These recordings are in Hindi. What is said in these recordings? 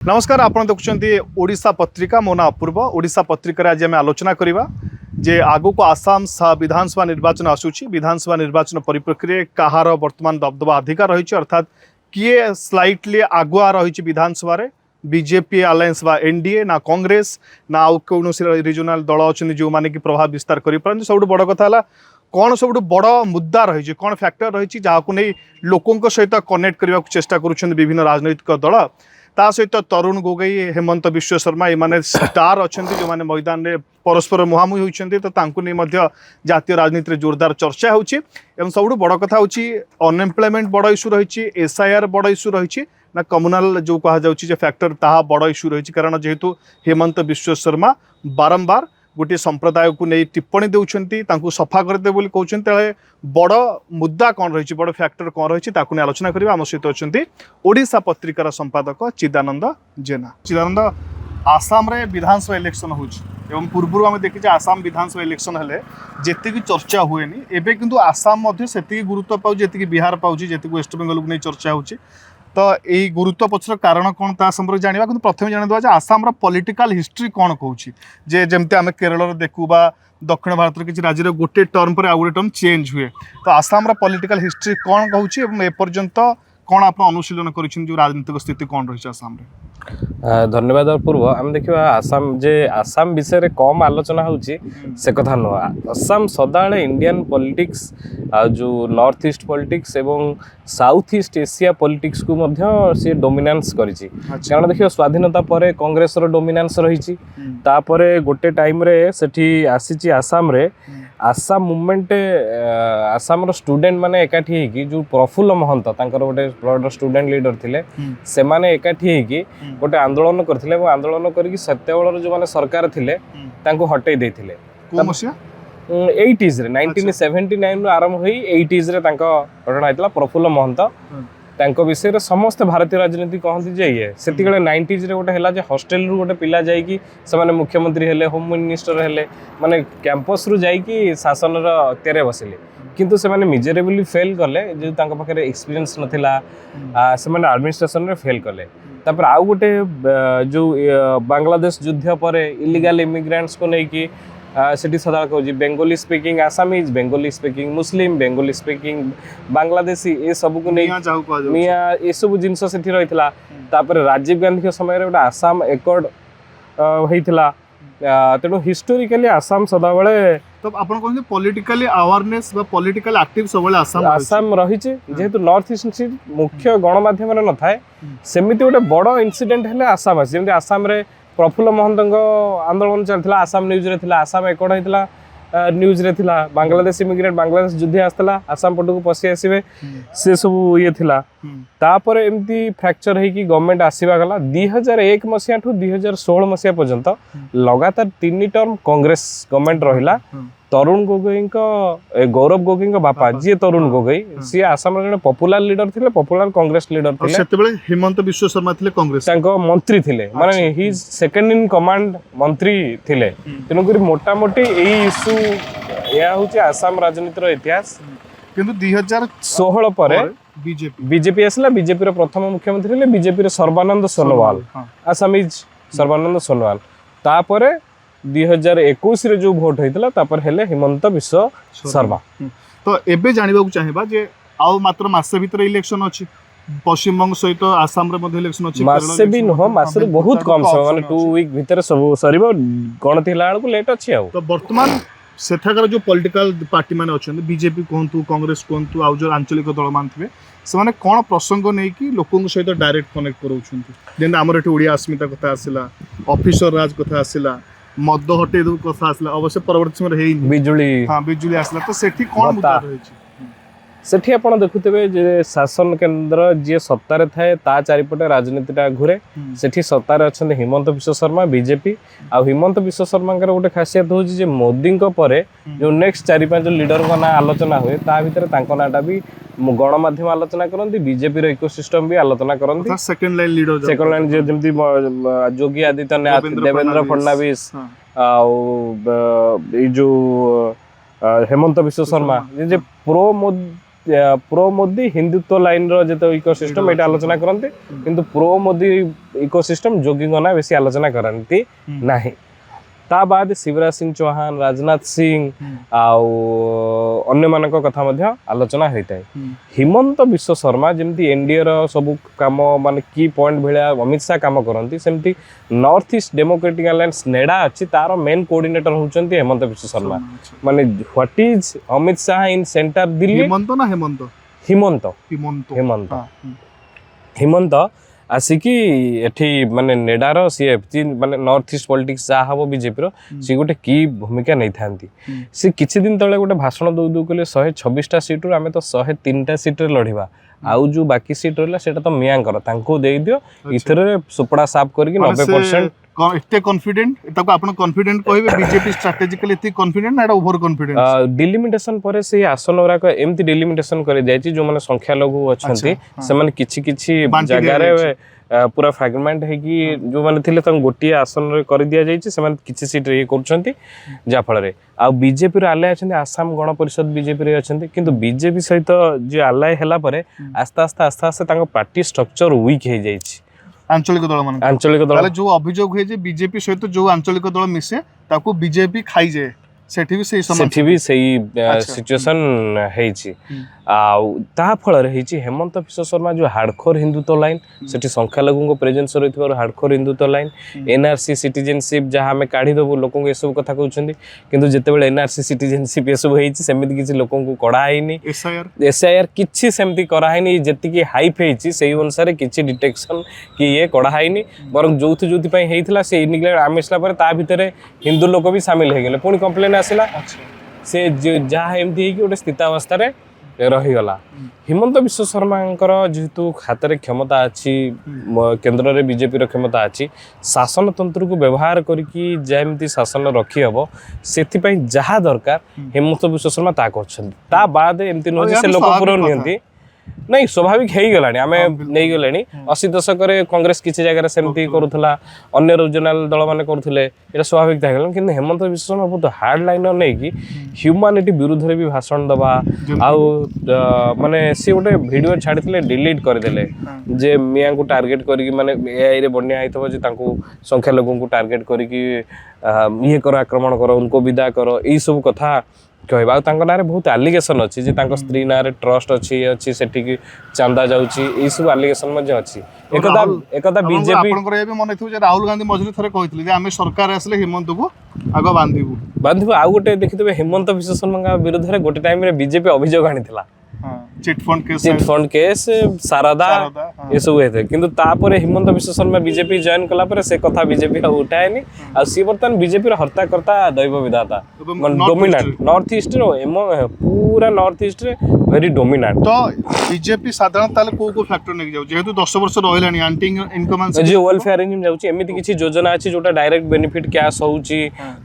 नमस्कार आपण देखुछंती ओडिशा पत्रिका मो ना अपूर्व ओडिशा पत्रिका आज आम आलोचना करवा जे आगु को आसाम विधानसभा निर्वाचन आसूची विधानसभा निर्वाचन परिप्रेक्षी कहार वर्तमान दबदबा अधिकार रही अर्थात किए स्लाइटली आगुआ रही विधानसभा रे बीजेपी अलायंस बा एनडीए ना कांग्रेस ना आउ कौन रिजनाल दल अच्छा जो मैंने कि प्रभाव विस्तार कर सब बड़ कथा कौन सब बड़ मुद्दा रही कौन फैक्टर रही जहाँ नहीं लोकों सहित कनेक्ट करने को चेष्टा करुछन विभिन्न राजनैतिक दल ता सहित तरुण गोगोई हेमंत विश्व शर्मा ये स्टार अच्छा जो मैंने मैदान में परस्पर मुहांमुही होती तो जातीय राजनीति जोरदार चर्चा होची सब बड़ कथा अनएम्प्लॉयमेंट बड़ इश्यू रही एसआईआर बड़ इश्यू रही ना कम्युनाल जो कहुचे फैक्टर ताहा बड़ इश्यू रही कारण जेहेतु हेमंत विश्व शर्मा बारंबार गोटे संप्रदाय को नहीं टिप्पणी देउछंती तांको सफा करदे बोली कहउछंती बड़ मुद्दा कौन रही बड़ फैक्टर कौन रही आलोचना करबा आम सहित अच्छी ओडिशा पत्रिकार संपादक चिदानंद जेना। चिदानंद आसाम रे विधानसभा इलेक्शन होम पूर्व आम देखी आसाम विधानसभा इलेक्शन हेले जी चर्चा हुए एबे किंतु आसाम से गुरुत्व पाऊँ जी बिहार पाऊँ जी वेस्ट बेंगल को नहीं चर्चा होची तो यही गुरुत्व पछर कारण कौन ता संपर्क जाना कि प्रथम जान आसाम पॉलिटिकल हिस्ट्री कौन कहूँ जे जमती आम केरल देखू बा दक्षिण भारत किसी राज्य गोटे टर्म पर आउ गोटे टर्म चेंज हुए तो आसाम पॉलिटिकल हिस्ट्री कौन कहूँ एपर्यंत कौन आप अनुशीलन कर राजनीतिक स्थिति कौन रही आसाम धन्यवाद पूर्व आम देखा आसाम जे आसाम विषय कम आलोचना होची से कथा नुह आसाम सदाବେଳେ इंडियन पॉलिटिक्स जो नॉर्थ ईस्ट पॉलिटिक्स एवं साउथ ईस्ट एशिया पॉलिटिक्स को मध्य सी डोमिनेंस करिछि कारण देखियो स्वाधीनता परे कांग्रेस रो डोमिनेंस रहिछि तापरे गोटे टाइम रे सेठी आसीछि आसाम रे आसाम मूवमेंट आसाम रो स्टूडेंट माने एकाठी हेकी जो प्रफुल्ल महंत तांकर गोटे स्टूडेंट लीडर थिले से माने एकाठी हेकी गोटे आंदोलन करथिले और आंदोलन करिक सत्यवेळर जो माने सरकार थिले तांको हटै दैथिले को मसिया 80s रे 1979 रो आरंभ होई 80s रे तांको घटना हेतला प्रफुल्ल महंत तांको विषय रे समस्त भारतीय राजनीति कहंती जे ये सेतिगळे 90s रे गोटे हला जे हॉस्टल रु गोटे पिला जाई कि से माने मुख्यमंत्री हेले होम मिनिस्टर हेले माने कैंपस रु जाई कि शासन रो तेरे बसिले किंतु से माने मिजरेबली फेल कले जे तांको पाखरे एक्सपीरियंस नथिला से माने एडमिनिस्ट्रेशन रे फेल कले तापर आउ गोटे जो बांग्लादेश युद्ध पर इलीगल इमिग्रेंट्स को नहीं कि सेठी सदा कहूँ Bengali speaking Assamese Bengali speaking Muslim Bengali speaking Bangladeshi ये सब को नहीं मिया ये सब जिनस सेठी रहितला तापर राजीव गांधी के समय रे गोटे आसाम एकॉर्ड होइतला तेणु हिस्टोरिकली आसाम सदा बेले तो आपण कहते पॉलिटिकली अवेयरनेस बा पॉलिटिकल एक्टिव सब आसाम रही जेहेतु नॉर्थ ईस्ट मुख्य गणमाध्यम न थाए सेमिति गोटे बड़ इनसीडेंट हेले आसाम आसी जेमति आसाम रे प्रफुल्ल महंत आंदोलन चलता आसाम न्यूज रे थिला आसाम एकॉर्ड होइतला न्यूज रे थिला बांग्लादेश इमिग्रेंट बांग्लादेश युद्ध आसला आसाम पटू को पसी आसीबे से सब ये थिला तापर एमती फ्रैक्चर है कि गवर्नमेंट आसीबा गला 2001 मसिया ठू 2016 मसिया पर्यंत लगातार 3 टर्म कांग्रेस गवर्नमेंट रहिला तरुण गोगोई गौरव गोगोई बापा जी तरुण गोगोई सी आसाम रे पॉपुलर लीडर थिले पॉपुलर कांग्रेस लीडर थिले सेतेबेले हेमंत विश्व शर्मा थिले कांग्रेस तांको मंत्री थिले माने ही सेकंड इन कमांड मंत्री थिले तेनु करी मोटा मोटी एई इशू या होची आसाम राजनीतिर इतिहास किंतु 2016 पर बीजेपी आसला बीजेपी रो प्रथम मुख्यमंत्री ले बीजेपी रो सर्बानंद सोनोवाल आसामीज सर्बानंद सोनोवाल तापरे 2021 रे जो भोट होइतला तापर हेले हेमंत विश्व शर्मा तो एबे जानिबा को चाहेबा जे आउ मात्र मासे भीतर इलेक्शन अछि पश्चिम बंग सहित आसाम रे मध्ये इलेक्शन अछि मासे भी न मासे बहुत कम समय माने 2 वीक भीतर सब सरीबो गणति हला को लेट अछि आउ तो वर्तमान सेठाकर जो पॉलिटिकल पार्टी माने अछन बीजेपी कोहंतु कांग्रेस कोहंतु आउ जो आंचलिक दल मान थिबे से माने कोन प्रसंग नै कि लोकन सहित डायरेक्ट कनेक्ट करूछंती जेन हमर एठी ओडिया अस्मिता कथा आसिला ऑफिसर राज कथा आसिला मद हटे दो कथा आसला अवश्य परवर्ती समय हेई बिजुली हां बिजुली आसला तो सेठी कोन मुद्दा रहै छै सेठी आपण देखुतबे जे शासन केंद्र जे सत्तारे थाए ता चारिपटे राजनीतिटा घुरे सेठी सत्तारे अछन हेमंत विश्व शर्मा बीजेपी आ हेमंत विश्व शर्मा के गोटे खासियत होची जे मोदी को परे जो नेक्स्ट 4-5 लीडर को ना आलोचना हुए ता भीतर तांको नाटा भी गणमाध्यम आलोचना करती बीजेपी रो इकोसिस्टम भी आलोचना करती second line leader second line जेमती योगी आदित्यनाथ देवेंद्र फडणवीस आ जो हेमंत विश्व शर्मा जे प्रो ପ୍ରୋ ମୋଦି ହିନ୍ଦୁତ୍ୱ ଲାଇନ୍ର ଯେତେ ଇକୋସିଷ୍ଟମ୍ ଏଇଟା ଆଲୋଚନା କରନ୍ତି, କିନ୍ତୁ ପ୍ରୋ ମୋଦି ଇକୋସିଷ୍ଟମ୍ ଯୋଗୀଙ୍କ ନାଁ ବେଶୀ ଆଲୋଚନା କରନ୍ତି ନାହିଁ। ତା ବାଦ ଶିବରାଜ ସିଂ ଚୌହାନ, ରାଜନାଥ ସିଂ ଆଉ ଅନ୍ୟମାନଙ୍କ କଥା ମଧ୍ୟ ଆଲୋଚନା ହୋଇଥାଏ। ହିମନ୍ତ ବିଶ୍ୱ ଶର୍ମା ଯେମିତି ଏନ୍ଡିଏର ସବୁ କାମ ମାନେ କି ପଏଣ୍ଟ ଭଳିଆ ଅମିତ ଶାହ କାମ କରନ୍ତି, ସେମିତି ନର୍ଥ ଇଷ୍ଟ ଡେମୋକ୍ରାଟିକ୍ ଆଲାଏନ୍ସ ନେଡା ଅଛି, ତାର ମେନ୍ କୋଅର୍ଡିନେଟର ହେଉଛନ୍ତି ହେମନ୍ତ ବିଶ୍ୱ ଶର୍ମା। ମାନେ what is Amit Shah in centre Delhi, Himanta ଆସିକି ଏଠି ମାନେ ନେଡାର ସିଏ ମାନେ ନର୍ଥ ଇଷ୍ଟ ପଲିଟିକ୍ସ ଯାହା ହବ ବିଜେପିର ସିଏ ଗୋଟେ କି ଭୂମିକା ନେଇଥାନ୍ତି। ସେ କିଛି ଦିନ ତଳେ ଗୋଟେ ଭାଷଣ ଦଉ କହିଲେ 126ଟା ସିଟ୍ରୁ ଆମେ ତ 103ଟା ସିଟ୍ରେ ଲଢ଼ିବା, ଆଉ ଯୋଉ ବାକି ସିଟ୍ ରହିଲା ସେଇଟା ତ ମିଆଁଙ୍କର, ତାଙ୍କୁ ଦେଇଦିଅ, ଏଥିରେ ସୁପଡ଼ା ସାଫ କରିକି 90% ଏତେ କନଫିଡେଣ୍ଟ ତାକୁ ଆପଣ କନଫିଡେଣ୍ଟ କହିବେ ବିଜେପି ଷ୍ଟ୍ରାଟେଜିକାଲି ଏତେ କନଫିଡେଣ୍ଟ ନା ଏଟା ଓଭର କନଫିଡେନ୍ସ? ଡିଲିମିଟେସନ ପରେ ସେଇ ଆସନ ଗୁଡାକ ଏମିତି ଡିଲିମିଟେସନ କରି ଯାଇଛି, ଯୋଉମାନେ ସଂଖ୍ୟାଲଘୁ ଅଛନ୍ତି ସେମାନେ କିଛି କିଛି ଜାଗାରେ ପୁରା ଫ୍ରାଗମେଣ୍ଟ ହେଇକି ଯୋଉମାନେ ଥିଲେ ତାଙ୍କୁ ଗୋଟିଏ ଆସନରେ କରିଦିଆଯାଇଛି, ସେମାନେ କିଛି ସିଟ୍ରେ ଇଏ କରୁଛନ୍ତି, ଯାହାଫଳରେ ଆଉ ବିଜେପିର ଆଲାଏ ଅଛନ୍ତି, ଆସାମ ଗଣ ପରିଷଦ ବିଜେପିରେ ଅଛନ୍ତି, କିନ୍ତୁ ବିଜେପି ସହିତ ଯିଏ ଆଲାଏ ହେଲା ପରେ ଆସ୍ତେ ଆସ୍ତେ ତାଙ୍କ ପାର୍ଟି ଷ୍ଟ୍ରକ୍ଚର ୱିକ୍ ହେଇଯାଇଛି। ଆଞ୍ଚଳିକ ଦଳ ମାନେ ଆଞ୍ଚଳିକ ଦଳ ଯୋଉ ଅଭିଯୋଗ ହୁଏ ଯେ ବିଜେପି ସହିତ ଯୋଉ ଆଞ୍ଚଳିକ ଦଳ ମିଶେ ତାକୁ ବିଜେପି ଖାଇଯାଏ, ସେଠି ବି ସେଇ ସିଚୁଏସନ୍ ହେଇଛି। ଆଉ ତା ଫଳରେ ହେଇଛି ହେମନ୍ତ ବିଶ୍ୱ ଶର୍ମା ଯୋଉ ହାର୍ଡକୋର ହିନ୍ଦୁତ୍ୱ ଲାଇନ୍, ସେଠି ସଂଖ୍ୟାଲଘୁଙ୍କ ପ୍ରେଜେନ୍ସ ରହିଥିବାରୁ ହାର୍ଡକୋର ହିନ୍ଦୁତ୍ୱ ଲାଇନ୍, ଏନ୍ଆରସି ସିଟିଜେନସିପ୍ ଯାହା ଆମେ କାଢ଼ିଦେବୁ ଲୋକଙ୍କୁ ଏସବୁ କଥା କହୁଛନ୍ତି, କିନ୍ତୁ ଯେତେବେଳେ ଏନ୍ଆରସି ସିଟିଜେନସିପ୍ ଏସବୁ ହେଇଛି ସେମିତି କିଛି ଲୋକଙ୍କୁ କଢ଼ା ହେଇନି, ଏସ୍ଆଇଆର୍ କିଛି ସେମିତି କରାହେଇନି, ଯେତିକି ହାଇପ୍ ହେଇଛି ସେଇ ଅନୁସାରେ କିଛି ଡିଟେକ୍ସନ୍ କି ଇଏ କଢ଼ା ହେଇନି, ବରଂ ଯୋଉଥିପାଇଁ ହେଇଥିଲା ସେ ଇନିଗ୍ଲେକ୍ଟ ଆମେ ଆସିଲା ପରେ ତା ଭିତରେ ହିନ୍ଦୁ ଲୋକ ବି ସାମିଲ ହେଇଗଲେ, ପୁଣି କମ୍ପ୍ଲେନ୍ ଆସିଲା, ସେ ଯାହା ଏମିତି ହେଇକି ଗୋଟେ ସ୍ଥିତାବସ୍ଥାରେ ରହିଗଲା। ହିମନ୍ତ ବିଶ୍ୱ ଶର୍ମାଙ୍କର ଯେହେତୁ ହାତରେ କ୍ଷମତା ଅଛି, କେନ୍ଦ୍ରରେ ବିଜେପିର କ୍ଷମତା ଅଛି, ଶାସନତନ୍ତ୍ରକୁ ବ୍ୟବହାର କରିକି ଯେମିତି ଶାସନ ରଖିହେବ ସେଥିପାଇଁ ଯାହା ଦରକାର ହେମନ୍ତ ବିଶ୍ୱ ଶର୍ମା ତାହା କରୁଛନ୍ତି। ତା ବାଦ ଏମିତି ନୁହେଁ ଯେ ସେ ଲୋକପୁର ନିଅନ୍ତି, ନାଇଁ ସ୍ୱାଭାବିକ ହେଇଗଲାଣି, ଆମେ ନେଇଗଲେଣି। 80 ଦଶକରେ କଂଗ୍ରେସ କିଛି ଜାଗାରେ ସେମିତି କରୁଥିଲା, ଅନ୍ୟ ରିଜନାଲ ଦଳମାନେ କରୁଥିଲେ, ଏଇଟା ସ୍ୱାଭାବିକ ହେଇଗଲାଣି, କିନ୍ତୁ ହେମନ୍ତ ବିଶ୍ୱ ଶର୍ମା ବହୁତ ହାର୍ଡ ଲାଇନର ନେଇକି ହ୍ୟୁମାନିଟି ବିରୁଦ୍ଧରେ ବି ଭାଷଣ ଦେବା, ଆଉ ମାନେ ସିଏ ଗୋଟେ ଭିଡ଼ିଓ ଛାଡ଼ିଥିଲେ ଡିଲିଟ୍ କରିଦେଲେ, ଯେ ମିଆଁଙ୍କୁ ଟାର୍ଗେଟ୍ କରିକି ମାନେ ଏଆଇରେ ବନ୍ୟା ହେଇଥିବ ଯେ ତାଙ୍କୁ ସଂଖ୍ୟାଲଘୁଙ୍କୁ ଟାର୍ଗେଟ୍ କରିକି ଇଏ କର, ଆକ୍ରମଣ କର, ଉनको ବିଦା କର, ଏଇସବୁ କଥା କହିବା। ଆଉ ତାଙ୍କ ନାଁରେ ବହୁତ ଆଲିଗେସନ୍ ଅଛି ଯେ ତାଙ୍କ ସ୍ତ୍ରୀ ନାଁରେ ଟ୍ରଷ୍ଟ ଅଛି, ଇଏ ଅଛି, ସେଠିକି ଚାନ୍ଦା ଯାଉଛି, ଏଇସବୁ ଆଲିଗେସନ୍ ମଧ୍ୟ ଅଛି। ଏକଦା ବିଜେପି ମନେ ଥିବ ଯେ ରାହୁଲ ଗାନ୍ଧୀ ମଝିରେ ଥରେ କହିଥିଲେ ଯେ ଆମେ ସରକାର ଆସିଲେ ହିମନ୍ତକୁ ଆଗ ବାନ୍ଧିବୁ। ଆଉ ଗୋଟେ ଦେଖିଥିବେ ହେମନ୍ତ ବିଶ୍ୱ ଶର୍ମାଙ୍କ ବିରୁଦ୍ଧରେ ଗୋଟେ ଟାଇମରେ ବିଜେପି ଅଭିଯୋଗ ଆଣିଥିଲା, ଚିଟଫଣ୍ଡ କେସ୍, ସାରଦା ଏସବୁ ହେଇଥାଏ, କିନ୍ତୁ ତାପରେ ହେମନ୍ତ ବିଶ୍ୱ ଶର୍ମା ବିଜେପି ଜଏନ୍ କଲା ପରେ ସେ କଥା ବିଜେପି ଆଉ ଉଠାଏନି, ଆଉ ସିଏ ବର୍ତ୍ତମାନ ବିଜେପିର ହର୍ତ୍ତାକର୍ତ୍ତା, ଦୈବ ବିଧାତା, ଡୋମିନାଣ୍ଟ ନର୍ଥ ଇଷ୍ଟର, ପୁରା ନର୍ଥ ଇଷ୍ଟରେ ଭେରି ଡୋମିନାଣ୍ଟ। ତ ବିଜେପି ସାଧାରଣତଃ ତାହେଲେ କୋଉ କୋଉ ଫ୍ୟାକ୍ଟର ନେଇକି ଯାଉଛି, ଯେହେତୁ 10 ବର୍ଷ ରହିଲାଣି ଆଣ୍ଟି ଇନକମ୍ ଯେ ୱେଲଫେୟାର ଇଞ୍ଜିନ୍ ଯାଉଛି, ଏମିତି କିଛି ଯୋଜନା ଅଛି ଯୋଉଟା ଡାଇରେକ୍ଟ ବେନିଫିଟ୍ କ୍ୟାସ୍ ହେଉଛି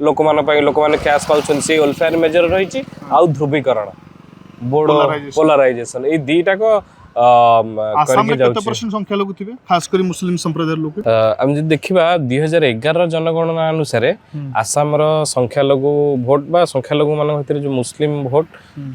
ଲୋକମାନଙ୍କ ପାଇଁ, ଲୋକମାନେ କ୍ୟାସ୍ ପାଉଛନ୍ତି, ସେଇ ୱେଲଫେୟାର ମେଜର ରହିଛି, ଆଉ ଧ୍ରୁବୀକରଣ, ବୋର୍ଡ ପୋଲାରାଇଜେସନ, ଏଇ ଦିଟାକ କରିକି ଯାଉଛି। ସଂଖ୍ୟାଲଘୁ ଥିବେ ଖାସ କରି ମୁସଲିମ ସମ୍ପ୍ରଦାୟର ଲୋକ। ଆମେ ଯଦି ଦେଖିବା 2011ର ଜନଗଣନା ଅନୁସାରେ ଆସାମର ସଂଖ୍ୟାଲଘୁ ଭୋଟ ବା ସଂଖ୍ୟାଲଘୁ ମାନଙ୍କ ଭିତରେ ଯୋଉ ମୁସଲିମ ଭୋଟ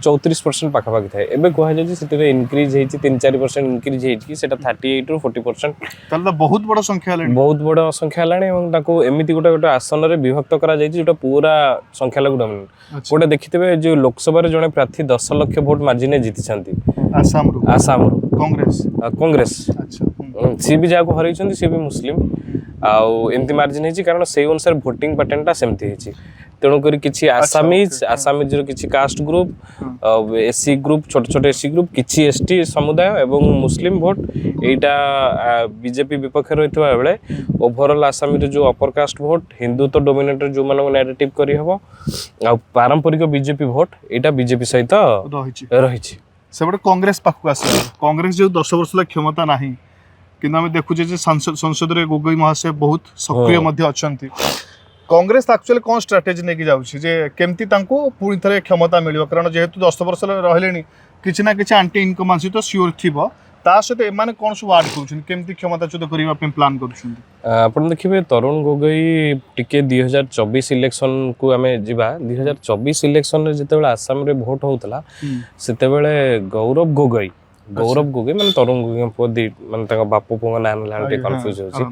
34% ପାଖାପାଖି ଥାଏ, ଏବେ କୁହାଯାଉଛି ସେଥିରେ ଇନକ୍ରିଜ ହେଇଛି 3-4% ଇନକ୍ରିଜ ହେଇଛି, ସେଟା 38ରୁ 40%। ତାହେଲେ ବହୁତ ବଡ଼ ସଂଖ୍ୟା ହେଲାଣି, ବହୁତ ବଡ଼ ସଂଖ୍ୟା ହେଲାଣି, ଏବଂ ତାକୁ ଏମିତି ଗୋଟେ ଆସନରେ ବିଭକ୍ତ କରାଯାଇଛି ଯୋଉଟା ପୁରା ସଂଖ୍ୟାଲଘୁ ଡୋମିନେଟ୍। ଗୋଟେ ଦେଖିଥିବେ ଯୋଉ ଲୋକସଭାରେ ଜଣେ ପ୍ରାର୍ଥୀ 10 ଲକ୍ଷ ଭୋଟ ମାର୍ଜିନରେ ଜିତିଛନ୍ତି ଆସାମରୁ କଂଗ୍ରେସ, ସିଏ ବି ଯାହାକୁ ହରେଇଛନ୍ତି ସିଏ ବି ମୁସଲିମ, ଆଉ ଏମିତି ମାର୍ଜିନ ହେଇଛି କାରଣ ସେଇ ଅନୁସାରେ ଭୋଟିଂ ପ୍ୟାଟର୍ନଟା ସେମିତି ହେଇଛି। ତେଣୁକରି କିଛି ଆସାମିଜର କିଛି କାଷ୍ଟ ଗ୍ରୁପ, ଏସି ଗ୍ରୁପ, ଛୋଟ ଛୋଟ ଏସି ଗ୍ରୁପ, କିଛି ଏସଟି ସମୁଦାୟ ଏବଂ ମୁସଲିମ ଭୋଟ, ଏଇଟା ବିଜେପି ବିପକ୍ଷରେ ରହିଥିବା ବେଳେ ଓଭରଅଲ୍ ଆସାମରେ ଯେଉଁ ଅପର କାଷ୍ଟ ଭୋଟ, ହିନ୍ଦୁତ୍ୱ ଡୋମିନେଟର ଯେଉଁମାନଙ୍କୁ ନାରେଟିଭ୍ କରିହେବ, ଆଉ ପାରମ୍ପରିକ ବିଜେପି ଭୋଟ, ଏଇଟା ବିଜେପି ସହିତ ରହିଛି। ସେପଟେ କଂଗ୍ରେସ ପାଖକୁ ଆସିଲା, କଂଗ୍ରେସ ଯେଉଁ 10 ବର୍ଷ ହେଲା କ୍ଷମତା ନାହିଁ, କିନ୍ତୁ ଆମେ ଦେଖୁଛେ ଯେ ସଂସଦରେ ଗୋଗୋଇ ମହାଶୟ ବହୁତ ସକ୍ରିୟ ମଧ୍ୟ ଅଛନ୍ତି। କଂଗ୍ରେସ ଆକ୍ଚୁଆଲି କ'ଣ ଷ୍ଟ୍ରାଟେଜି ନେଇକି ଯାଉଛି ଯେ କେମିତି ତାଙ୍କୁ ପୁଣି ଥରେ କ୍ଷମତା ମିଳିବ, କାରଣ ଯେହେତୁ 10 ବର୍ଷ ରହିଲେଣି କିଛି ନା କିଛି ଆଣ୍ଟି ଇନକମ୍ବାନ୍ସି ତ ସିଓର ଥିବ, ତା ସହିତ ଏମାନେ କ'ଣ ସବୁ ଆଡ୍ କରୁଛନ୍ତି, କେମିତି କ୍ଷମତାଚ୍ୟୁତ କରିବା ପାଇଁ ପ୍ଲାନ୍ କରୁଛନ୍ତି? ଆପଣ ଦେଖିବେ ତରୁଣ ଗୋଗୋଇ ଟିକେ 2024 ଇଲେକ୍ସନକୁ ଆମେ ଯିବା। 2024 ଇଲେକ୍ସନରେ ଯେତେବେଳେ ଆସାମରେ ଭୋଟ ହେଉଥିଲା ସେତେବେଳେ ଗୌରବ ଗୋଗୋଇ ମାନେ ତରୁଣ ଗୋଗୋଇ ପୁଅ ମାନେ ତାଙ୍କ ବାପୁ ପୁଅଙ୍କ ନାଁ ନେଲା ଟିକେ କନଫ୍ୟୁଜ ହେଉଛି।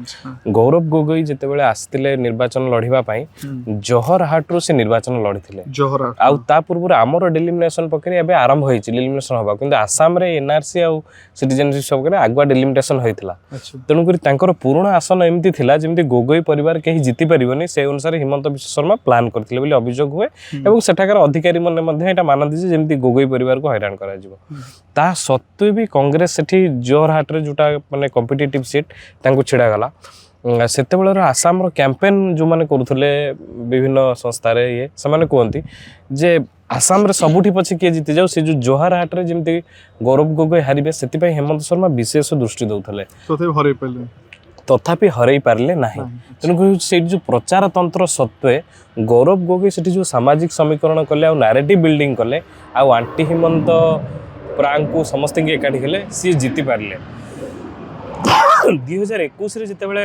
ଗୌରବ ଗୋଗୋଇ ଯେତେବେଳେ ଆସିଥିଲେ ନିର୍ବାଚନ ଲଢ଼ିବା ପାଇଁ ଜୋହରହାଟରୁ ସେ ନିର୍ବାଚନ ଲଢ଼ିଥିଲେ। ଆଉ ତା ପୂର୍ବରୁ ଆମର ଡିଲିମିନେସନ ପକ୍ଷରେ ଏବେ ଆରମ୍ଭ ହେଇଛି ଡିଲିମିନେସନ ହବା, କିନ୍ତୁ ଆସାମରେ ଏନ୍ଆରସି ଆଉ ସିଟିଜେନସିପ ପକ୍ଷରେ ଆଗୁଆ ଡିଲିମିନେସନ ହେଇଥିଲା। ତେଣୁକରି ତାଙ୍କର ପୁରୁଣା ଆସନ ଏମିତି ଥିଲା ଯେମିତି ଗୋଗୋଇ ପରିବାର କେହି ଜିତି ପାରିବନି, ସେ ଅନୁସାରେ ହିମନ୍ତ ବିଶ୍ବ ଶର୍ମା ପ୍ଲାନ୍ କରିଥିଲେ ବୋଲି ଅଭିଯୋଗ ହୁଏ ଏବଂ ସେଠାକାର ଅଧିକାରୀ ମାନେ ମଧ୍ୟ ଏଇଟା ମାନନ୍ତି ଯେ ଯେମିତି ଗୋଗୋଇ ପରିବାରକୁ ହଇରାଣ କରାଯିବ। ତା ସତ୍ତ୍ୱେ ବି କଂଗ୍ରେସ ସେଠି ଜୋରହାଟରେ ଯୋଉଟା ମାନେ କମ୍ପିଟିଟିଭ ସିଟ୍ ତାଙ୍କୁ ଛିଡ଼ାଗଲା। ସେତେବେଳର ଆସାମର କ୍ୟାମ୍ପେନ୍ ଯେଉଁମାନେ କରୁଥିଲେ ବିଭିନ୍ନ ସଂସ୍ଥାରେ ସେମାନେ କୁହନ୍ତି ଯେ ଆସାମରେ ସବୁଠି ପଛେ କିଏ ଜିତି ଯାଉ, ସେ ଯେଉଁ ଜୋହରହାଟରେ ଯେମିତି ଗୌରବ ଗୋଗୋଇ ହାରିବେ ସେଥିପାଇଁ ହେମନ୍ତ ଶର୍ମା ବିଶେଷ ଦୃଷ୍ଟି ଦେଉଥିଲେ, ତଥାପି ହରେଇ ପାରିଲେ ନାହିଁ। ତେଣୁକରି ସେଇଠି ଯେଉଁ ପ୍ରଚାର ତନ୍ତ୍ର ସତ୍ତ୍ୱେ ଗୌରବ ଗୋଗୋଇ ସେଠି ଯେଉଁ ସାମାଜିକ ସମୀକରଣ କଲେ ଆଉ ନାରେଟିଭ୍ ବିଲ୍ଡିଂ କଲେ ଆଉ ଆଣ୍ଟି ହିମନ୍ତ ପ୍ରାଙ୍କୁ ସମସ୍ତଙ୍କୁ ଏକାଠି କଲେ, ସିଏ ଜିତି ପାରିଲେ। 2021ରେ ଯେତେବେଳେ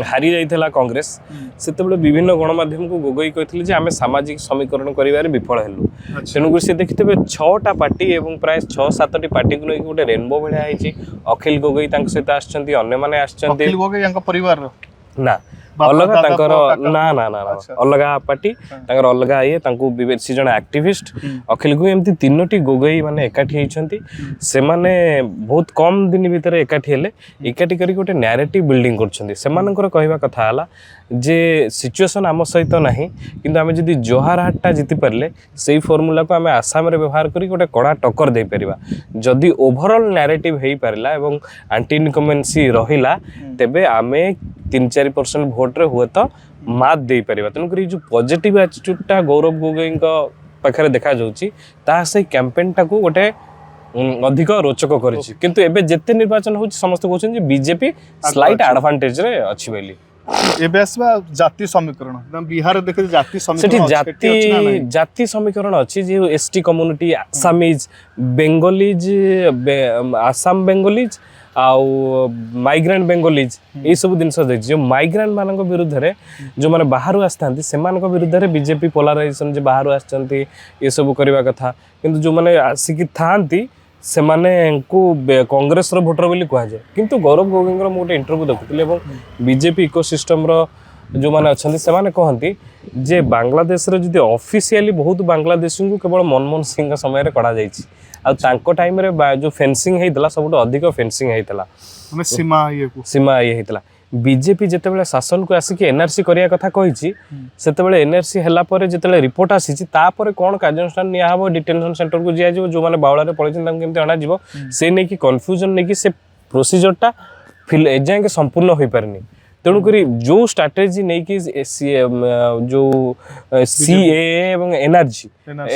ହାରି ଯାଇଥିଲା କଂଗ୍ରେସ, ସେତେବେଳେ ବିଭିନ୍ନ ଗଣମାଧ୍ୟମକୁ ଗୋଗୋଇ କହିଥିଲେ ଯେ ଆମେ ସାମାଜିକ ସମୀକରଣ କରିବାରେ ବିଫଳ ହେଲୁ। ତେଣୁକରି ସେ ଦେଖିଥିବେ 6ଟା ପାର୍ଟି ଏବଂ ପ୍ରାୟ 6-7ଟି ପାର୍ଟିକୁ ନେଇକି ଗୋଟେ ରେନବୋ ଭଳିଆ ହେଇଛି। ଅଖିଲ ଗୋଗୋଇ ତାଙ୍କ ସହିତ ଆସିଛନ୍ତି, ଅନ୍ୟମାନେ ଆସିଛନ୍ତି। ନା ଅଲଗା ତାଙ୍କର ନା ଅଲଗା ପାର୍ଟି, ତାଙ୍କର ଅଲଗା ତାଙ୍କୁ ସେ ଜଣେ ଆକ୍ଟିଭିଷ୍ଟ ଅଖିଲ ଗୋଗୋଇ, ଏମିତି 3ଟି ଗୋଗୋଇ ମାନେ ଏକାଠି ହେଇଛନ୍ତି। ସେମାନେ ବହୁତ କମ୍ ଦିନ ଭିତରେ ଏକାଠି ହେଲେ, ଏକାଠି କରିକି ଗୋଟେ ନ୍ୟାରେଟିଭ୍ ବିଲ୍ଡିଂ କରୁଛନ୍ତି। ସେମାନଙ୍କର କହିବା କଥା ହେଲା ଯେ ସିଚୁଏସନ୍ ଆମ ସହିତ ନାହିଁ, କିନ୍ତୁ ଆମେ ଯଦି ଜୋହରହାଟଟା ଜିତିପାରିଲେ ସେଇ ଫର୍ମୁଲାକୁ ଆମେ ଆସାମରେ ବ୍ୟବହାର କରି ଗୋଟେ କଡ଼ା ଟକ୍କର ଦେଇପାରିବା। ଯଦି ଓଭରଅଲ୍ ନ୍ୟାରେଟିଭ୍ ହେଇପାରିଲା ଏବଂ ଆଣ୍ଟି ଇନକମ୍ବେନ୍ସି ରହିଲା, ତେବେ ଆମେ 3-4% ଭୋଟରେ ହୁଏତ ମାତ ଦେଇପାରିବା। ତେଣୁକରି ଏଇ ଯେଉଁ ପଜିଟିଭ୍ ଆଟିଚ୍ୟୁଡ଼ଟା ଗୌରବ ଗୋଗୋଇଙ୍କ ପାଖରେ ଦେଖାଯାଉଛି, ତାହା ସେଇ କ୍ୟାମ୍ପେନ୍ଟାକୁ ଗୋଟେ ଅଧିକ ରୋଚକ କରିଛି। କିନ୍ତୁ ଏବେ ଯେତେ ନିର୍ବାଚନ ହେଉଛି ସମସ୍ତେ କହୁଛନ୍ତି ଯେ ବିଜେପି ସ୍ଲାଇଟ୍ ଆଡଭାଣ୍ଟେଜରେ ଅଛି ବୋଲି। ଏବେ ଆସିବା ଜାତି ସମୀକରଣ, ବିହାର ଦେଖେ ଜାତି ସେଠି ଜାତି ସମୀକରଣ ଅଛି, ଯେ ଏସଟି କମ୍ୟୁନିଟି, ଆସାମିଜ, ବେଙ୍ଗଲିଜ, ଆସାମ ବେଙ୍ଗଲିଜ ଆଉ ମାଇଗ୍ରାଣ୍ଟ ବେଙ୍ଗଲିଜ, ଏଇସବୁ ଜିନିଷ ଦେଇଛି। ଯେଉଁ ମାଇଗ୍ରାଣ୍ଟ ମାନଙ୍କ ବିରୁଦ୍ଧରେ ଯେଉଁମାନେ ବାହାରୁ ଆସିଥାନ୍ତି ସେମାନଙ୍କ ବିରୁଦ୍ଧରେ ବିଜେପି ପୋଲାରାଇଜେସନ, ଯେ ବାହାରୁ ଆସିଛନ୍ତି ଏସବୁ କରିବା କଥା, କିନ୍ତୁ ଯେଉଁମାନେ ଆସିକି ଥାଆନ୍ତି ସେମାନଙ୍କୁ କଂଗ୍ରେସର ଭୋଟର ବୋଲି କୁହାଯାଏ। କିନ୍ତୁ ଗୌରବ ଗୋଗୋଇଙ୍କର ମୁଁ ଗୋଟେ ଇଣ୍ଟରଭ୍ୟୁ ଦେଖୁଥିଲି ଏବଂ ବିଜେପି ଇକୋସିଷ୍ଟମର ଯେଉଁମାନେ ଅଛନ୍ତି ସେମାନେ କହନ୍ତି ଯେ ବାଂଲାଦେଶରେ ଯଦି ଅଫିସିଆଲି ବହୁତ ବାଂଲାଦେଶୀଙ୍କୁ କେବଳ ମନମୋହନ ସିଂଙ୍କ ସମୟରେ କରାଯାଇଛି, ଆଉ ତାଙ୍କ ଟାଇମରେ ଯେଉଁ ଫେନ୍ସିଂ ହେଇଥିଲା ସବୁଠୁ ଅଧିକ ଫେନ୍ସିଂ ହେଇଥିଲା, ସୀମା ହେଇଥିଲା। ବିଜେପି ଯେତେବେଳେ ଶାସନକୁ ଆସିକି ଏନ୍ଆରସି କରିବା କଥା କହିଛି, ସେତେବେଳେ ଏନ୍ଆରସି ହେଲା ପରେ ଯେତେବେଳେ ରିପୋର୍ଟ ଆସିଛି ତାପରେ କ'ଣ କାର୍ଯ୍ୟାନୁଷ୍ଠାନ ନିଆହେବ, ଡିଟେନସନ ସେଣ୍ଟରକୁ ଦିଆଯିବ, ଯେଉଁମାନେ ବାଉଳାରେ ପଳେଇଛନ୍ତି ତାଙ୍କୁ କେମିତି ଅଣାଯିବ, ସେ ନେଇକି କନଫ୍ୟୁଜନ ନେଇକି ସେ ପ୍ରୋସିଜରଟା ଏଯାଏଁ ସମ୍ପୂର୍ଣ୍ଣ ହୋଇପାରିନି। ତେଣୁକରି ଯେଉଁ ଷ୍ଟ୍ରାଟେଜି ନେଇକି ଯେଉଁ ସିଏଏ ଏବଂ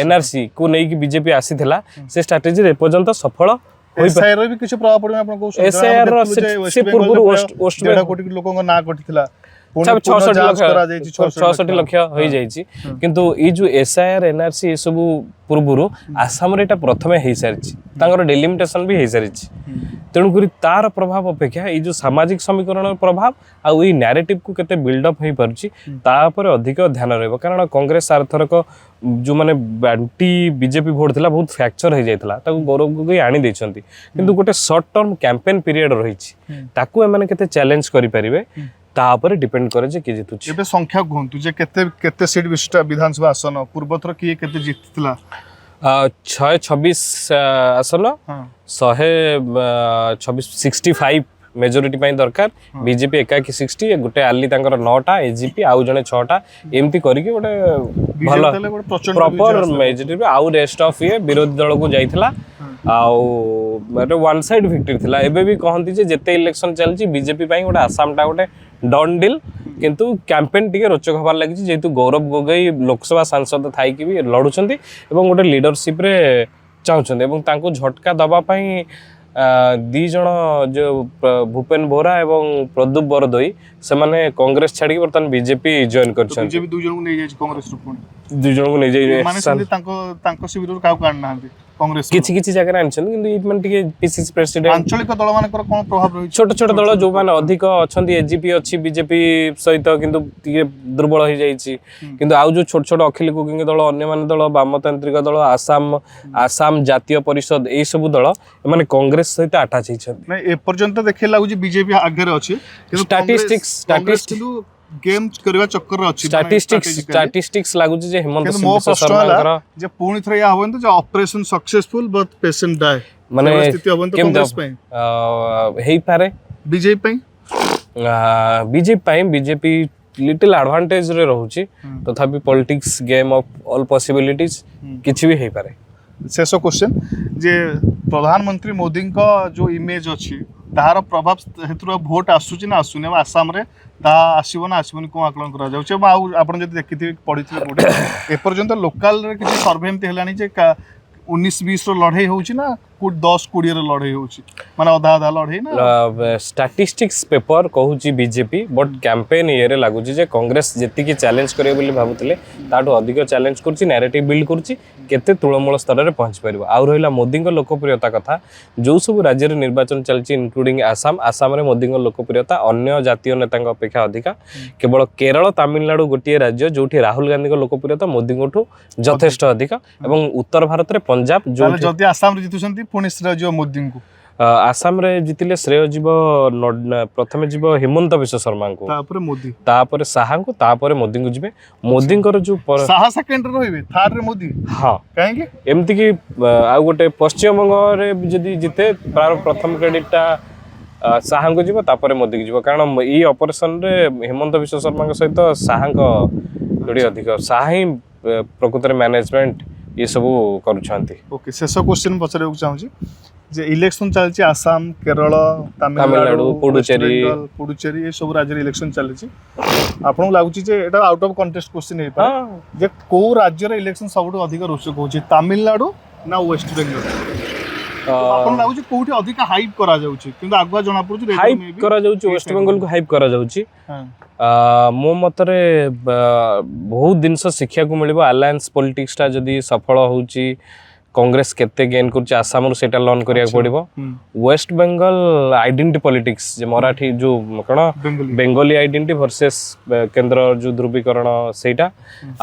ଏନ୍ଆରସି କୁ ନେଇକି ବିଜେପି ଆସିଥିଲା, ସେ ଷ୍ଟ୍ରାଟେଜିରେ ଏପର୍ଯ୍ୟନ୍ତ ସଫଳ ଏସ୍ଆଇଆର ବି କିଛି ପ୍ରଭାବ ପଡ଼ିବ ଆପଣ କହୁଛନ୍ତି? ଏସ୍ଆଇଆର ସେ ପୂର୍ବରୁ 1.5 କୋଟି ଲୋକଙ୍କ ନାଁ କଟିଥିଲା, 66 ଲକ୍ଷ ହେଇଯାଇଛି। କିନ୍ତୁ ଏଇ ଯେଉଁ ଏସ୍ଆଇଆର ଏନ୍ଆରସି ଏସବୁ ପୂର୍ବରୁ ଆସାମରେ ଏଇଟା ପ୍ରଥମେ ହେଇସାରିଛି, ତାଙ୍କର ଡେଲିମିଟେସନ ବି ହେଇସାରିଛି। ତେଣୁକରି ତାର ପ୍ରଭାବ ଅପେକ୍ଷା ଏଇ ଯେଉଁ ସାମାଜିକ ସମୀକରଣର ପ୍ରଭାବ ଆଉ ଏଇ ନ୍ୟାରେଟିଭକୁ କେତେ ବିଲ୍ଡଅପ୍ ହେଇପାରୁଛି ତା ଉପରେ ଅଧିକ ଧ୍ୟାନ ରହିବ। କାରଣ କଂଗ୍ରେସ ଆରଥରକ ଯେଉଁମାନେ ଆଣ୍ଟି ବିଜେପି ଭୋଟ ଥିଲା ବହୁତ ଫ୍ରାକ୍ଚର ହେଇଯାଇଥିଲା, ତାକୁ ଗୌରବ ଗୋଗୋଇ ଆଣି ଦେଇଛନ୍ତି। କିନ୍ତୁ ଗୋଟେ ସର୍ଟ ଟର୍ମ କ୍ୟାମ୍ପେନ୍ ପିରିୟଡ଼ ରହିଛି, ତାକୁ ଏମାନେ କେତେ ଚ୍ୟାଲେଞ୍ଜ କରିପାରିବେ ତା ଉପରେ ଡିପେଣ୍ଡ କରେ ଯେ କିଏ ଜିତୁଛି। ଏବେ ସଂଖ୍ୟା କୁହନ୍ତୁ ଯେ କେତେ ସିଟ୍ ବିଶିଷ୍ଟ ବିଧାନସଭା ଆସନ, ପୂର୍ବଥର କିଏ କେତେ ଜିତିଥିଲା? 126 ଆସନ, 65 मेजोरिटी दरकार। बीजेपी एकाकी 60, गोटे आली तांकर 9टा, एजीपी आउ जने 6टा, एमती करके गोटे भल प्रॉपर मेजोरिटी आउ रेस्ट ऑफ ये विरोधी दल को जाइथिला आउ मतलब वन साइड विक्ट्री थिला। एबे भी कहंती जे जेते इलेक्शन चलची बीजेपी पई गोटे आसाम टा गोटे डन डील, किंतु कैंपेन टिके रोचक हबार लगी जेहेतु गौरव गोगोई लोकसभा सांसद थाई कि भी लड़ुछंती एवं गोटे लीडरशिप रे चाहुछंती एवं तांको झटका दबा पई दी जण जो भूपेन बोरा एवं प्रदीप बरदोई से माने कांग्रेस छाड़ी बर्तमान बीजेपी जॉइन करछन। बीजेपी दु जण को नै जाय कांग्रेस रो कोन दु जण को नै जाय माने तांको शिविर का काढ नांती कांग्रेस କିଛି କିଛି ଜାଗାରେ ଆଣିଛନ୍ତି କିନ୍ତୁ ଏଇ ମାନେ ଟିକେ ପିସିସି ପ୍ରେସିଡେଣ୍ଟ आंचलिक दल मानकर कोन प्रभाव रही छोट छोट दल जो माने अधिक अछंती एजीपी अछि बीजेपी सहित किंतु ଟିକେ दुर्बल हो जाईछि किंतु आउ जो छोट छोट अखिल कुकिंग दल अन्य माने दल वामतांत्रिक दल आसाम जातीय परिषद ए सब दल माने कांग्रेस सहित अटैच हिछंती नै ए पर्यंत देखे लागु बीजेपी आगे अछि किंतु स्टैटिस्टिक्स गेम करबा चक्कर अछि स्टैटिस्टिक्स लागु जे हेमंत मो बिश्व प्रश्न शर्मा होला जे पूर्ण थरे या होबन तो जे operation successful but patient die माने स्थिति होबन तो केम कांग्रेस पे हेई पारे बीजेपी पे बीजेपी लिटिल एडवांटेज रे रहउची तथापि politics game of all possibilities किछि भी हेई पारे शेष क्वेश्चन जे प्रधानमंत्री मोदी का जो इमेज अच्छी तार प्रभाव हेतु भोट आसूची ना आसुनी आसाम रे ता आसीबो ना आसीबोनी को आकलन करा जाउचे आपण जदि देखिथिबे पढिथिबे कोडे ए पर्यंत लोकल रे किछि सर्वे एमते हेलानी जे 19-20 रो लड़ाई होउची ना 10-20 रो लड़ाई होउची माने आधा आधा लड़ाई ना स्टैटिस्टिक्स पेपर कहूची बीजेपी बट कैंपेन ये रे लागुची जे कांग्रेस जेति की चैलेंज करियो बोली भाबुतले ताटो अधिक चैलेंज करची नैरेटिव बिल्ड करची केते तुलमूल स्तर रे पहुंच परिबो आउ रहिला मोदी को लोकप्रियता कथा जो सब राज्य रे निर्वाचन चलची इंक्लूडिंग आसाम रे मोदी को लोकप्रियता अन्य जातीय नेता अपेक्षा अधिका केवल केरल तमिलनाडु गोटे राज्य जोठी राहुल गांधी को लोकप्रियता मोदी कोठू यथेष्ट अधिका एवं उत्तर भारत रे पंजाब जो जदि आसाम रे जितुसंती पुणी श्रेय जो मोदी को आसाम रे जितिले श्रेय जीव प्रथमे जीव हेमंत बिश्व शर्मा को तापर मोदी तापर साहा को तापर मोदी को जिवे मोदी कर जो साहा सेकंड रे होइबे थर्ड रे मोदी हां काहे कि एमति की आ गोटे पश्चिम बंग रे जदी जिते प्रथम क्रेडिटटा साहा को जीव तापर मोदी को जीव कारण ई ऑपरेशन रे हेमंत बिश्व शर्मा के सहित साहा को जोड़ी अधिक साहा ही प्रकृत रे मैनेजमेंट ये सब करूछंती ओके शेष क्वेश्चन पछरे चाहूची जे इलेक्शन चलची आसाम केरल तमिलनाडु पुडुचेरी ये सब राज्य इलेक्शन चलची आपन लागुची जे एटा आउट ऑफ कंटेस्ट क्वेश्चन हे पा जे को राज्य रे इलेक्शन सबटु अधिक रोचक होची तमिलनाडु ना वेस्ट बेंगल आपन लागुची कोठी अधिक हाइप करा जाउची किंतु आगवा जणा पड़ुची हाइप करा जाउची वेस्ट बेंगल को हाइप करा जाउची मो मतरे बहुत दिन से शिक्षा को मिलिबो अलायंस पॉलिटिक्स ता जदी सफल होउची कांग्रेस केते गेन करछि आसाम रो सेटा लर्न करिया पड़िबो वेस्ट बेंगल आइडेंटिटी पॉलिटिक्स जे मराठी जो कण बेंगली आइडेंटिटी वर्सेस केंद्र जो ध्रुवीकरण सेटा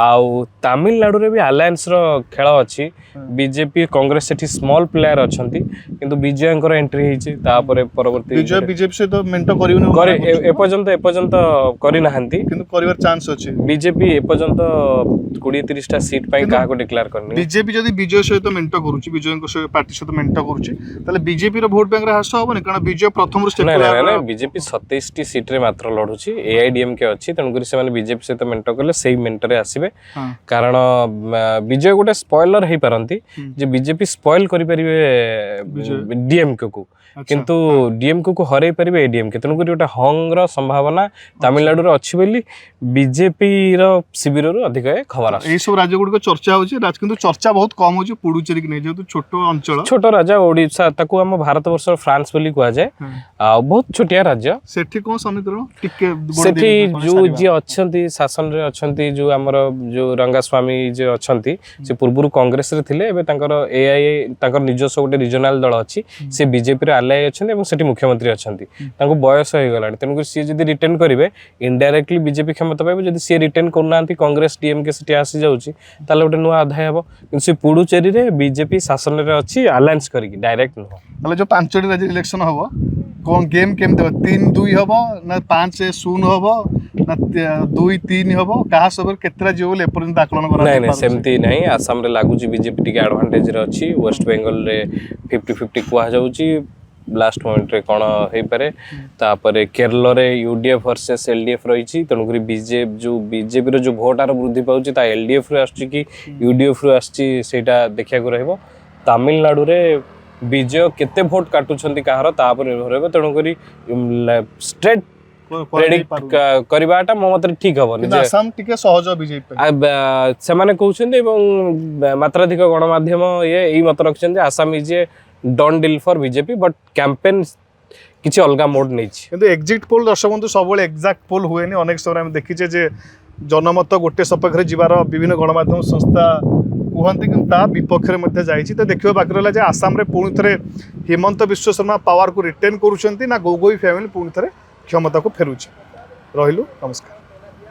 आउ तमिलनाडु रे भी अलायंस रो खेल अछि बीजेपी कांग्रेस सेठी स्मॉल प्लेयर अछंती किंतु विजयंकर एंट्री हिची तापरे परवर्ती विजय बीजेपी से तो मेंटो करिवने करे ए पर्यंत करि नाहंती किंतु करिवार चांस अछि बीजेपी ए पर्यंत 20-30 टा सीट पई काहा को डिक्लेयर करनी बीजेपी जदी विजय सहित मेंटो करूची विजय को पार्टी सहित मेंटो करूची ताले बीजेपी रो वोट बैंक रे हास होबनी कारण विजय प्रथम रो स्टेप नै बीजेपी 27 टी सीट रे मात्र लढुची एआईडीएम के अछि तनगुरी से माने बीजेपी सहित मेंटो करले सेही मेंटो रे आसीबे कारण विजय गोटे स्पॉइलर हे परंती जे बीजेपी स्पॉइल करि परिबे डीएमके को किंतु डीएमके को हरै परिबे एडीएमके तनगुरी गोटे हंग रो संभावना तमिलनाडु रे अछि बेली बीजेपी रो शिविर रो अधिक खबर आ ए सब राज्य गुड को चर्चा होची राज किंतु चर्चा बहुत कम होची पुडुचेरी कि नै जेतु छोटो अंचल छोटो राज्य ओडिसा ताकू हम भारत वर्ष फ्रांस बोली कुआ जाय आ बहुत छोटिया राज्य सेठी कोन समीकरण टिके सेठी जो जे अछंती शासन रे अछंती जो हमर जो रंगास्वामी जे अछंती से पूर्वरु कांग्रेस रे थिले एबे तांकर एआई तांकर निजस्व गोटे रीजनल दल अछि से बीजेपी रे आलाई अछंती एवं सेठी मुख्यमंत्री अछंती तांको बयस हो गलानी तनको सी जदी रिटर्न करिवे इनडायरेक्टली बीजेपी क्षमता पाइबे जदी सी रिटर्न करनांती कांग्रेस डीएमके सेठी आसी जाउची ताले गोटे नुआ अध्याय हबो किंतु से पुडुचेरी रे बीजेपी शासन रे अछि अलायंस करिकी डायरेक्ट नो ताले जो पांचटी राज्य इलेक्शन हबो कोन गेम केम देबो 3-2 हबो ना 5-0 हबो ना 2-3 हबो कहा सब केतरा जे बोले पर्यंत आकलन करा नै नै सेमती नै आसाम रे लागुची बीजेपी टिके एडवांटेज रे अछि वेस्ट बेंगल रे 50-50 कुआ जाउची लास्ट मोमेंट रे कोन हे पारे तापरे केरल रे यूडीएफ वर्सेस एलडीएफ रहिची तनुकरी बीजेपी रो जो वोट आर वृद्धि पाउची ता एलडीएफ रे आछी कि यूडीएफ रे आछी सेटा देखिया को रहबो तमिलनाडु रे विजय केते वोट काटुछंती काहर तापर निर्भर रहबो तनुकरी स्ट्रेट प्रेडिक्ट करिबाटा मो मत ठीक हबो जे असम टिके सहज बीजेपी से माने कहउछंती एवं मात्राधिक गणमाध्यम ये एई मत रखछंती Assam is a done deal for BJP but campaign किछि अलगा मोड नै छि किंतु एग्जिट पोल दर्शक बंधु सबले एक्जाक्ट पोल हुएनी अनेक समय हम देखिचे जे जनमत गोटे सपक्ष रे जिबार विभिन्न गणमाध्यम संस्था कहते कि ता विपक्ष में तो देखा बाकी रहा जे आसाम रे पुणी थे हिमंत विश्व शर्मा पावर को रिटेन करुँच ना गोगोई फैमिली पुणी थे क्षमता को फेरुचे। रहिलु नमस्कार।